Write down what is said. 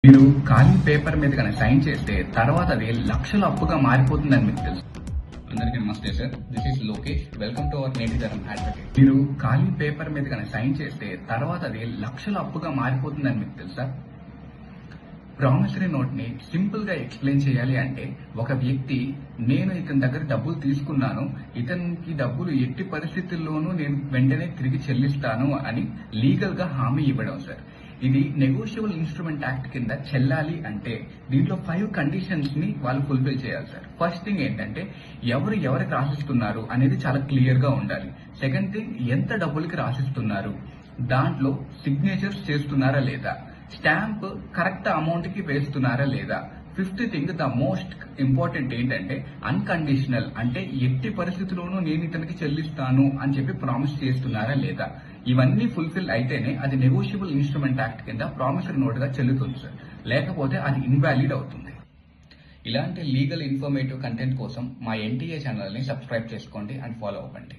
మీరు ఖాళీ పేపర్ మీద కనుక సైన్ చేస్తే తర్వాత అది లక్షల అప్పుగా మారిపోతుందని మీకు తెలుసు. అందరికీ నమస్తే sir, this is Lokesh. Welcome to our నేటిధరం అడ్వకేట్. మీరు ఖాళీ పేపర్ మీద కనుక సైన్ చేస్తే తర్వాత అది లక్షల అప్పుగా మారిపోతుందని మీకు తెలుసా? ప్రామిసరీ నోట్ ని సింపుల్ గా ఎక్స్ప్లెయిన్ చేయాలి అంటే, ఒక వ్యక్తి నేను ఇతని దగ్గర డబ్బులు తీసుకున్నాను, ఇతనికి డబ్బులు ఎట్టి పరిస్థితుల్లోనూ నేను వెంటనే తిరిగి చెల్లిస్తాను అని లీగల్ గా హామీ ఇవ్వడం సార్. ఇది నెగోషియబుల్ ఇన్స్ట్రుమెంట్ యాక్ట్ కింద చెల్లాలి అంటే దీంట్లో 5 కండిషన్స్ ని వాళ్ళు ఫుల్ఫిల్ చేయాలి సార్. ఫస్ట్ థింగ్ ఏంటంటే, ఎవరికి రాసిస్తున్నారు అనేది చాలా క్లియర్ గా ఉండాలి. సెకండ్ థింగ్, ఎంత డబ్బులకి రాసిస్తున్నారు, దాంట్లో సిగ్నేచర్స్ చేస్తున్నారా లేదా, స్టాంప్ కరెక్ట్ అమౌంట్ కి వేస్తున్నారా లేదా. Fifth thing, the most important ఏంటంటే అన్కండిషనల్, అంటే ఎట్టి పరిస్థితుల్లోనూ నేను ఇతనికి చెల్లిస్తాను అని చెప్పి ప్రామిస్ చేస్తున్నారా లేదా. ఇవన్నీ ఫుల్ఫిల్ అయితేనే అది నెగోషియబుల్ ఇన్స్ట్రుమెంట్ యాక్ట్ కింద ప్రామిసరీ నోట్ గా చెల్లుతుంది సార్. లేకపోతే అది ఇన్వాలిడ్ అవుతుంది. ఇలాంటి లీగల్ ఇన్ఫర్మేటివ్ కంటెంట్ కోసం మా ఎన్టీఏ ఛానల్ ని సబ్స్క్రైబ్ చేసుకోండి అండ్ ఫాలో అవ్వండి.